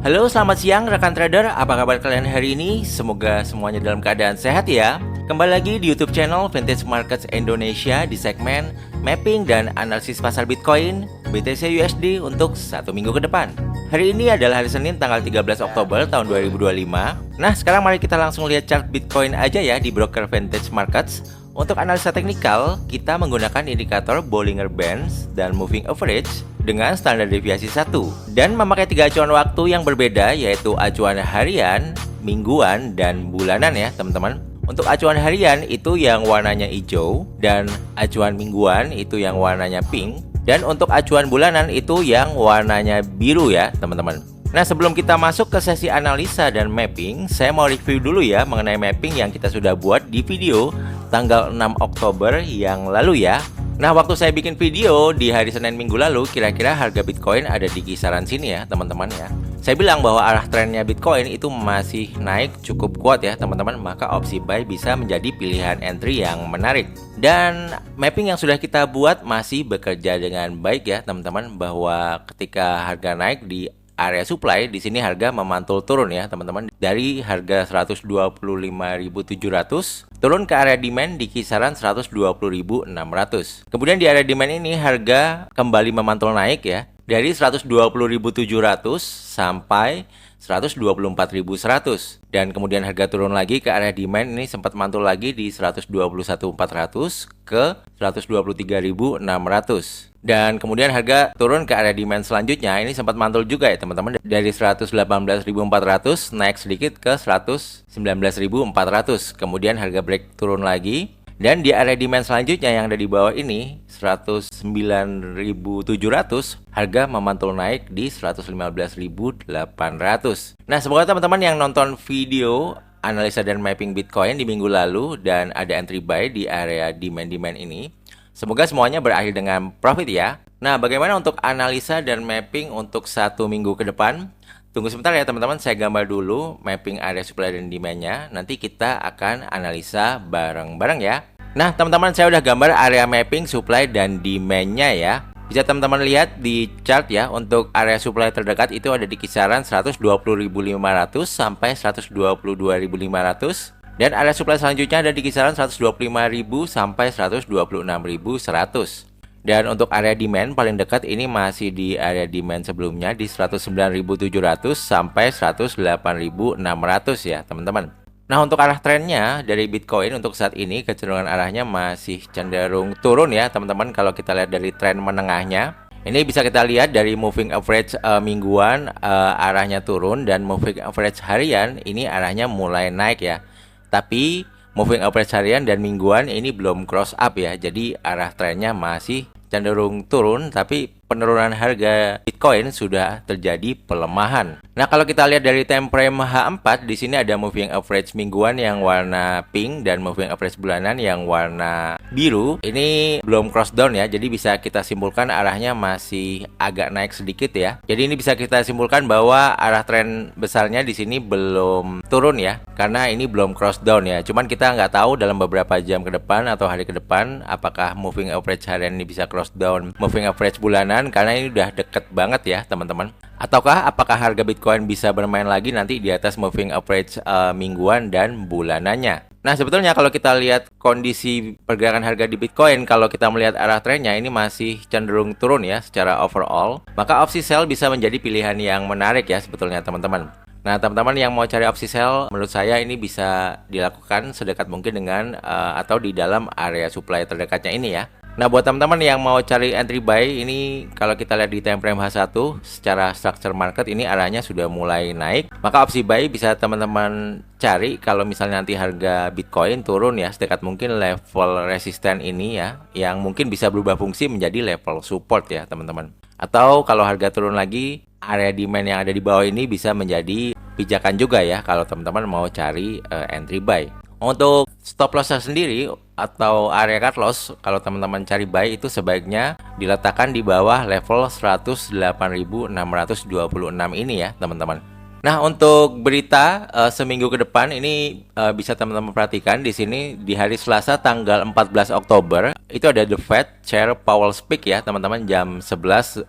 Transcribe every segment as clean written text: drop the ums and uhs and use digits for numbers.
Halo, selamat siang rekan trader. Apa kabar kalian hari ini? Semoga semuanya dalam keadaan sehat ya. Kembali lagi di YouTube channel Vintage Markets Indonesia di segmen mapping dan analisis pasar Bitcoin, BTC USD untuk satu minggu ke depan. Hari ini adalah hari Senin tanggal 13 Oktober tahun 2025. Nah, sekarang mari kita langsung lihat chart Bitcoin aja ya di broker Vintage Markets. Untuk analisa teknikal, kita menggunakan indikator Bollinger Bands dan Moving Average dengan standar deviasi 1 dan memakai 3 acuan waktu yang berbeda, yaitu acuan harian, mingguan, dan bulanan ya teman-teman. Untuk acuan harian itu yang warnanya hijau dan acuan mingguan itu yang warnanya pink, dan untuk acuan bulanan itu yang warnanya biru ya teman-teman. Nah, sebelum kita masuk ke sesi analisa dan mapping, saya mau review dulu ya mengenai mapping yang kita sudah buat di video tanggal 6 Oktober yang lalu ya. Nah, waktu saya bikin video di hari Senin minggu lalu, kira-kira harga Bitcoin ada di kisaran sini ya teman-teman ya. Saya bilang bahwa arah trennya Bitcoin itu masih naik cukup kuat ya teman-teman, maka opsi buy bisa menjadi pilihan entry yang menarik. Dan mapping yang sudah kita buat masih bekerja dengan baik ya teman-teman, bahwa ketika harga naik di area supply, di sini harga memantul turun ya teman-teman, dari harga 125.700 turun ke area demand di kisaran 120.600. Kemudian di area demand ini harga kembali memantul naik ya, dari 120.700 sampai 124.100, dan kemudian harga turun lagi ke area demand ini sempat mantul lagi di 121.400 ke 123.600, dan kemudian harga turun ke area demand selanjutnya ini sempat mantul juga ya teman-teman, dari 118.400 naik sedikit ke 119.400, kemudian harga break turun lagi, dan di area demand selanjutnya yang ada di bawah ini 109.700 harga memantul naik di 115.800. Nah, semoga teman-teman yang nonton video analisa dan mapping Bitcoin di minggu lalu dan ada entry buy di area demand ini, semoga semuanya berakhir dengan profit ya. Nah, bagaimana untuk analisa dan mapping untuk satu minggu ke depan? Tunggu sebentar ya teman-teman, saya gambar dulu mapping area supply dan demand-nya. Nanti kita akan analisa bareng-bareng ya. Nah teman-teman, saya udah gambar area mapping supply dan demand-nya ya. Bisa teman-teman lihat di chart ya, untuk area supply terdekat itu ada di kisaran 120.500 sampai 122.500. Dan area supply selanjutnya ada di kisaran 125.000 sampai 126.100. Dan untuk area demand paling dekat ini masih di area demand sebelumnya di 109.700 sampai 108.600 ya teman-teman. Nah, untuk arah trennya dari Bitcoin untuk saat ini kecenderungan arahnya masih cenderung turun ya teman-teman. Kalau kita lihat dari tren menengahnya, ini bisa kita lihat dari moving average mingguan arahnya turun, dan moving average harian ini arahnya mulai naik ya. Tapi moving average harian dan mingguan ini belum cross up ya. Jadi arah trennya masih cenderung turun, tapi penurunan harga Bitcoin sudah terjadi pelemahan. Nah, kalau kita lihat dari time frame H4, di sini ada moving average mingguan yang warna pink dan moving average bulanan yang warna biru. Ini belum cross down ya, jadi bisa kita simpulkan arahnya masih agak naik sedikit ya. Jadi ini bisa kita simpulkan bahwa arah tren besarnya di sini belum turun ya, karena ini belum cross down ya. Cuman kita nggak tahu dalam beberapa jam ke depan atau hari ke depan apakah moving average harian ini bisa cross down moving average bulanan, karena ini udah deket banget ya teman-teman. Ataukah apakah harga Bitcoin bisa bermain lagi nanti di atas moving average mingguan dan bulanannya. Nah, sebetulnya kalau kita lihat kondisi pergerakan harga di Bitcoin, kalau kita melihat arah trennya ini masih cenderung turun ya secara overall, maka opsi sell bisa menjadi pilihan yang menarik ya sebetulnya teman-teman. Nah, teman-teman yang mau cari opsi sell, menurut saya ini bisa dilakukan sedekat mungkin dengan atau di dalam area supply terdekatnya ini ya. Nah, buat teman-teman yang mau cari entry buy, ini kalau kita lihat di time frame H1 secara structure market ini arahnya sudah mulai naik, maka opsi buy bisa teman-teman cari kalau misalnya nanti harga Bitcoin turun ya sedekat mungkin level resisten ini ya, yang mungkin bisa berubah fungsi menjadi level support ya teman-teman. Atau kalau harga turun lagi, area demand yang ada di bawah ini bisa menjadi pijakan juga ya kalau teman-teman mau cari entry buy. Untuk stop loss sendiri atau area cut loss, kalau teman-teman cari buy itu sebaiknya diletakkan di bawah level 108.626 ini ya teman-teman. Nah, untuk berita seminggu ke depan ini bisa teman-teman perhatikan di sini di hari Selasa tanggal 14 Oktober itu ada The Fed Chair Powell Speak ya teman-teman, jam 11.20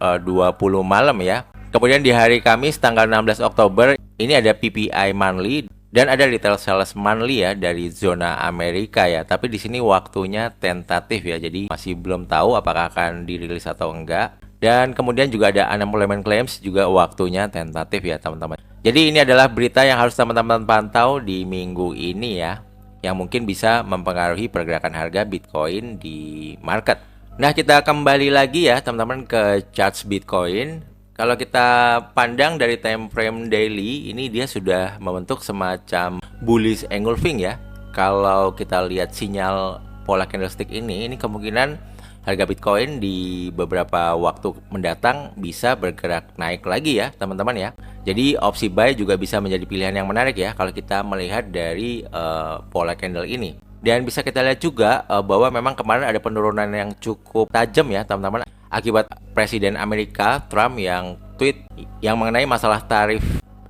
malam ya. Kemudian di hari Kamis tanggal 16 Oktober ini ada PPI monthly dan ada retail sales monthly ya dari zona Amerika ya. Tapi di sini waktunya tentatif ya. Jadi masih belum tahu apakah akan dirilis atau enggak. Dan kemudian juga ada unemployment claims juga waktunya tentatif ya teman-teman. Jadi ini adalah berita yang harus teman-teman pantau di minggu ini ya, yang mungkin bisa mempengaruhi pergerakan harga Bitcoin di market. Nah, kita kembali lagi ya teman-teman ke charts Bitcoin. Kalau kita pandang dari time frame daily, ini dia sudah membentuk semacam bullish engulfing ya. Kalau kita lihat sinyal pola candlestick ini kemungkinan harga Bitcoin di beberapa waktu mendatang bisa bergerak naik lagi ya teman-teman ya. Jadi opsi buy juga bisa menjadi pilihan yang menarik ya kalau kita melihat dari pola candle ini. Dan bisa kita lihat juga bahwa memang kemarin ada penurunan yang cukup tajam ya teman-teman, akibat Presiden Amerika Trump yang tweet yang mengenai masalah tarif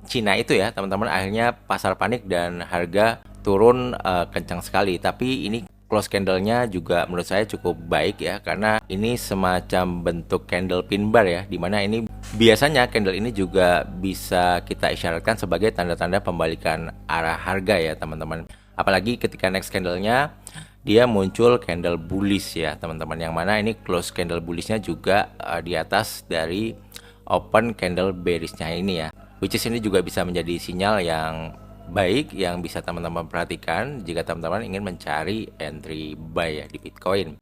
Cina itu ya teman-teman. Akhirnya pasar panik dan harga turun kencang sekali. Tapi ini close candle-nya juga menurut saya cukup baik ya, karena ini semacam bentuk candle pin bar ya, dimana ini biasanya candle ini juga bisa kita isyaratkan sebagai tanda-tanda pembalikan arah harga ya teman-teman. Apalagi ketika next candle-nya dia muncul candle bullish ya teman-teman, yang mana ini close candle bullish-nya juga di atas dari open candle bearish-nya ini ya, which is ini juga bisa menjadi sinyal yang baik yang bisa teman-teman perhatikan jika teman-teman ingin mencari entry buy ya di Bitcoin.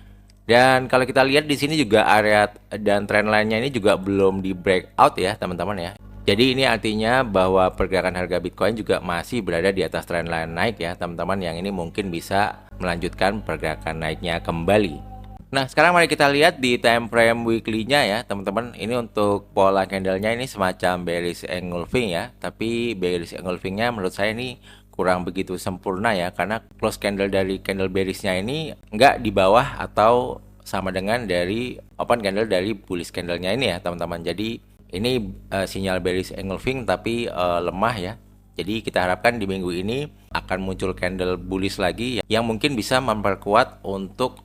Dan kalau kita lihat di sini juga area dan trend line-nya ini juga belum di breakout ya teman-teman ya. Jadi ini artinya bahwa pergerakan harga Bitcoin juga masih berada di atas trend line naik ya teman-teman, yang ini mungkin bisa melanjutkan pergerakan naiknya kembali. Nah, sekarang mari kita lihat di time frame weekly-nya ya teman-teman. Ini untuk pola candle-nya ini semacam bearish engulfing ya. Tapi bearish engulfing-nya menurut saya ini kurang begitu sempurna ya, karena close candle dari candle bearish-nya ini nggak di bawah atau sama dengan dari open candle dari bullish candle-nya ini ya teman-teman. Jadi ini sinyal bearish engulfing tapi lemah ya. Jadi kita harapkan di minggu ini akan muncul candle bullish lagi yang mungkin bisa memperkuat untuk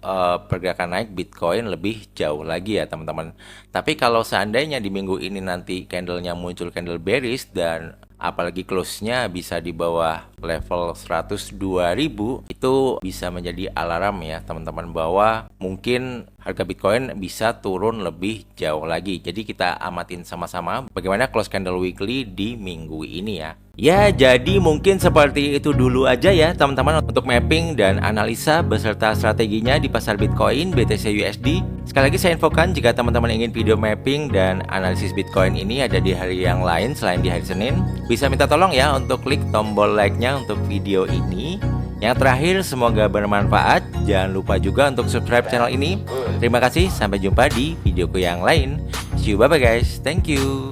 pergerakan naik Bitcoin lebih jauh lagi ya teman-teman. Tapi kalau seandainya di minggu ini nanti candlenya muncul candle bearish dan apalagi close-nya bisa di bawah level 102.000, itu bisa menjadi alarm ya teman-teman bahwa mungkin harga Bitcoin bisa turun lebih jauh lagi. Jadi kita amatin sama-sama bagaimana close candle weekly di minggu ini ya. Ya, jadi mungkin seperti itu dulu aja ya teman-teman untuk mapping dan analisa beserta strateginya di pasar Bitcoin BTC USD. Sekali lagi saya infokan jika teman-teman ingin video mapping dan analisis Bitcoin ini ada di hari yang lain selain di hari Senin, bisa minta tolong ya untuk klik tombol like-nya untuk video ini. Yang terakhir, semoga bermanfaat. Jangan lupa juga untuk subscribe channel ini. Terima kasih, sampai jumpa di videoku yang lain. See you, bye bye guys. Thank you.